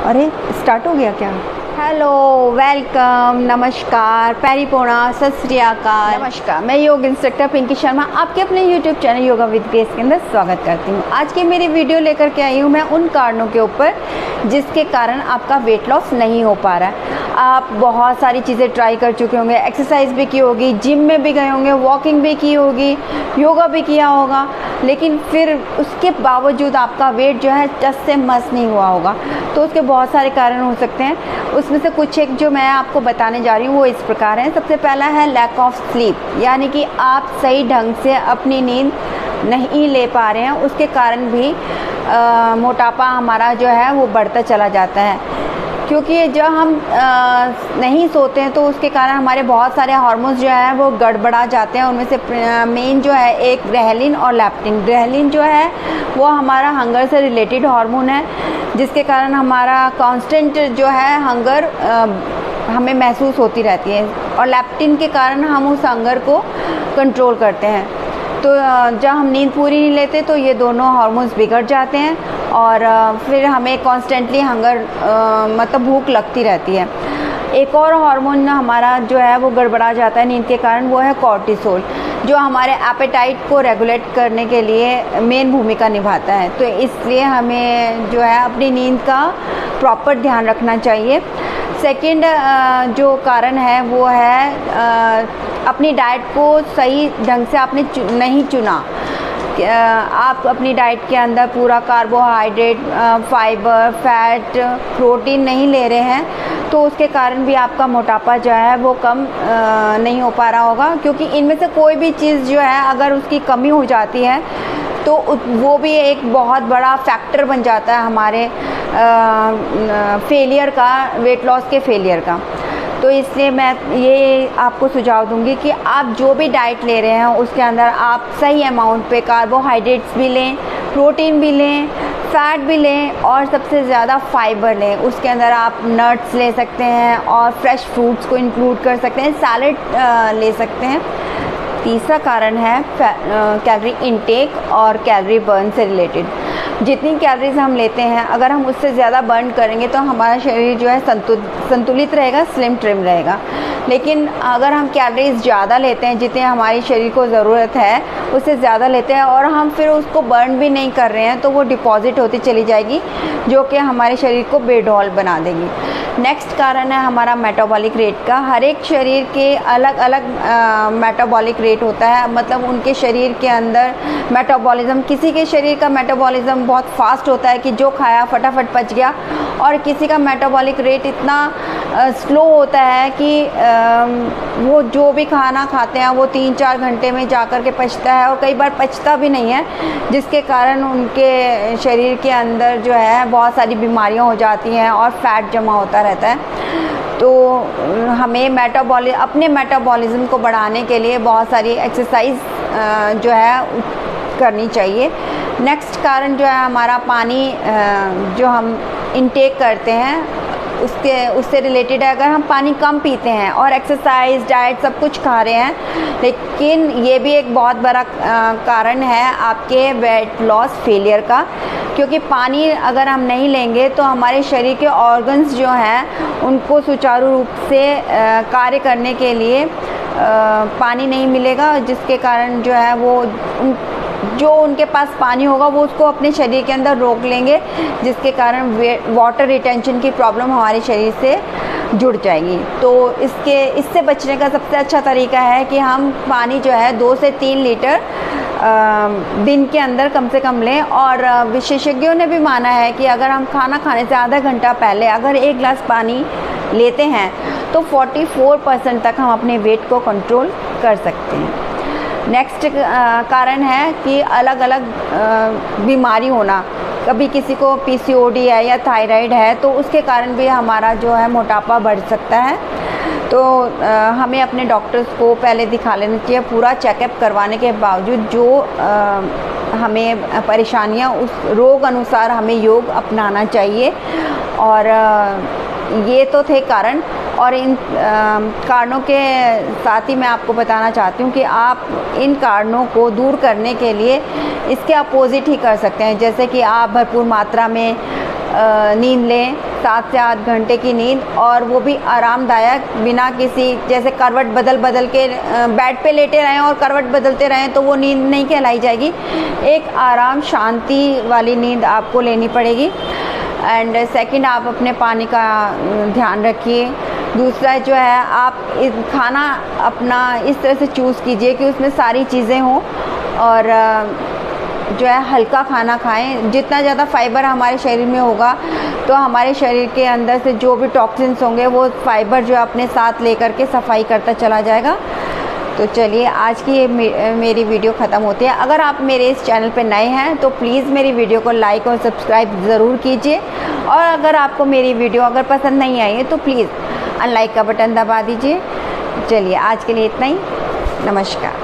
अरे स्टार्ट हो गया क्या? हेलो, वेलकम, नमस्कार, पैरीपोणा, सत श्री अकाल। नमस्कार, मैं योग इंस्ट्रक्टर पिंकी शर्मा आपके अपने YouTube channel yoga with grace के अंदर स्वागत करती हूँ। आज की मेरी वीडियो लेकर के आई हूँ मैं उन कारणों के ऊपर जिसके कारण आपका वेट लॉस नहीं हो पा रहा है। आप बहुत सारी चीज़ें ट्राई कर चुके होंगे, एक्सरसाइज भी की होगी, जिम में भी गए होंगे, वॉकिंग भी की होगी, योगा भी किया होगा, लेकिन फिर उसके बावजूद आपका वेट जो है टस से मस नहीं हुआ होगा। तो उसके बहुत सारे कारण हो सकते हैं। उसमें से कुछ एक जो मैं आपको बताने जा रही हूँ वो इस प्रकार है। सबसे पहला है लैक ऑफ स्लीप, यानी कि आप सही ढंग से अपनी नींद नहीं ले पा रहे हैं, उसके कारण भी मोटापा हमारा जो है वो बढ़ता चला जाता है। क्योंकि जब हम नहीं सोते हैं तो उसके कारण हमारे बहुत सारे हार्मोन्स जो है वो गड़बड़ा जाते हैं। उनमें से मेन जो है एक ग्रेलिन और लैप्टिन। ग्रेलिन जो है वो हमारा हंगर से रिलेटेड हार्मोन है, जिसके कारण हमारा कांस्टेंट जो है हंगर हमें महसूस होती रहती है, और लैप्टिन के कारण हम उस हंगर को कंट्रोल करते हैं। तो जब हम नींद पूरी नहीं लेते तो ये दोनों हार्मोन्स बिगड़ जाते हैं और फिर हमें कॉन्स्टेंटली हंगर मतलब भूख लगती रहती है। एक और हार्मोन हमारा जो है वो गड़बड़ा जाता है नींद के कारण, वो है कॉर्टिसोल, जो हमारे एपेटाइट को रेगुलेट करने के लिए मेन भूमिका निभाता है। तो इसलिए हमें जो है अपनी नींद का प्रॉपर ध्यान रखना चाहिए। सेकंड जो कारण है वो है अपनी डाइट को सही ढंग से आपने नहीं चुना। आप अपनी डाइट के अंदर पूरा कार्बोहाइड्रेट, फाइबर, फैट, प्रोटीन नहीं ले रहे हैं, तो उसके कारण भी आपका मोटापा जो है वो कम नहीं हो पा रहा होगा। क्योंकि इनमें से कोई भी चीज़ जो है अगर उसकी कमी हो जाती है तो वो भी एक बहुत बड़ा फैक्टर बन जाता है हमारे फेलियर का, वेट लॉस के फेलियर का। तो इसलिए मैं ये आपको सुझाव दूंगी कि आप जो भी डाइट ले रहे हैं उसके अंदर आप सही अमाउंट पे कार्बोहाइड्रेट्स भी लें, प्रोटीन भी लें, फैट भी लें, और सबसे ज़्यादा फाइबर लें। उसके अंदर आप नट्स ले सकते हैं और फ्रेश फ्रूट्स को इंक्लूड कर सकते हैं, सैलेड ले सकते हैं। तीसरा कारण है कैलोरी इनटेक और कैलोरी बर्न से रिलेटेड। जितनी कैलोरीज हम लेते हैं अगर हम उससे ज़्यादा बर्न करेंगे तो हमारा शरीर जो है संतुलित रहेगा, स्लिम ट्रिम रहेगा। लेकिन अगर हम कैलोरीज ज़्यादा लेते हैं, जितने हमारे शरीर को ज़रूरत है उससे ज़्यादा लेते हैं, और हम फिर उसको बर्न भी नहीं कर रहे हैं, तो वो डिपॉजिट होती चली जाएगी, जो कि हमारे शरीर को बेढौल बना देगी। नेक्स्ट कारण है हमारा मेटाबॉलिक रेट का। हर एक शरीर के अलग अलग मेटाबॉलिक रेट होता है, मतलब उनके शरीर के अंदर मेटाबॉलिज्म, किसी के शरीर का मेटाबॉलिज्म बहुत फास्ट होता है कि जो खाया फटाफट पच गया, और किसी का मेटाबॉलिक रेट इतना स्लो होता है कि वो जो भी खाना खाते हैं वो 3-4 घंटे में जाकर के पचता है, और कई बार पचता भी नहीं है, जिसके कारण उनके शरीर के अंदर जो है बहुत सारी बीमारियां हो जाती हैं और फैट जमा होता रहता है। तो हमें अपने मेटाबॉलिज्म को बढ़ाने के लिए बहुत सारी एक्सरसाइज जो है करनी चाहिए। नेक्स्ट कारण जो है हमारा पानी जो हम इनटेक करते हैं उससे रिलेटेड है। अगर हम पानी कम पीते हैं और एक्सरसाइज, डाइट सब कुछ खा रहे हैं, लेकिन ये भी एक बहुत बड़ा कारण है आपके वेट लॉस फेलियर का। क्योंकि पानी अगर हम नहीं लेंगे तो हमारे शरीर के ऑर्गन्स जो हैं उनको सुचारू रूप से कार्य करने के लिए पानी नहीं मिलेगा, जिसके कारण जो है वो जो उनके पास पानी होगा वो उसको अपने शरीर के अंदर रोक लेंगे, जिसके कारण वाटर रिटेंशन की प्रॉब्लम हमारे शरीर से जुड़ जाएगी। तो इससे बचने का सबसे अच्छा तरीका है कि हम पानी जो है 2 से 3 लीटर दिन के अंदर कम से कम लें। और विशेषज्ञों ने भी माना है कि अगर हम खाना खाने से आधा घंटा पहले अगर 1 गिलास पानी लेते हैं तो 44% तक हम अपने वेट को कंट्रोल कर सकते हैं। नेक्स्ट कारण है कि अलग अलग बीमारी होना। कभी किसी को पीसीओडी है या थायराइड है, तो उसके कारण भी हमारा जो है मोटापा बढ़ सकता है। तो हमें अपने डॉक्टर्स को पहले दिखा लेना चाहिए। पूरा चेकअप करवाने के बावजूद जो हमें परेशानियां, उस रोग अनुसार हमें योग अपनाना चाहिए। और ये तो थे कारण, और इन कारणों के साथ ही मैं आपको बताना चाहती हूँ कि आप इन कारणों को दूर करने के लिए इसके अपोजिट ही कर सकते हैं। जैसे कि आप भरपूर मात्रा में नींद लें, 7 से 8 घंटे की नींद, और वो भी आरामदायक, बिना किसी जैसे करवट बदल के बेड पे लेटे रहें और करवट बदलते रहें तो वो नींद नहीं कहलाई जाएगी। एक आराम शांति वाली नींद आपको लेनी पड़ेगी। एंड सेकंड, आप अपने पानी का ध्यान रखिए। दूसरा जो है, आप खाना अपना इस तरह से चूज़ कीजिए कि उसमें सारी चीज़ें हों, और जो है हल्का खाना खाएं। जितना ज़्यादा फाइबर हमारे शरीर में होगा तो हमारे शरीर के अंदर से जो भी टॉक्सिन्स होंगे वो फाइबर जो है अपने साथ लेकर के सफाई करता चला जाएगा। तो चलिए, आज की ये मेरी वीडियो ख़त्म होती है। अगर आप मेरे इस चैनल पे नए हैं तो प्लीज़ मेरी वीडियो को लाइक और सब्सक्राइब ज़रूर कीजिए, और अगर आपको मेरी वीडियो अगर पसंद नहीं आई है तो प्लीज़ अनलाइक का बटन दबा दीजिए। चलिए, आज के लिए इतना ही। नमस्कार।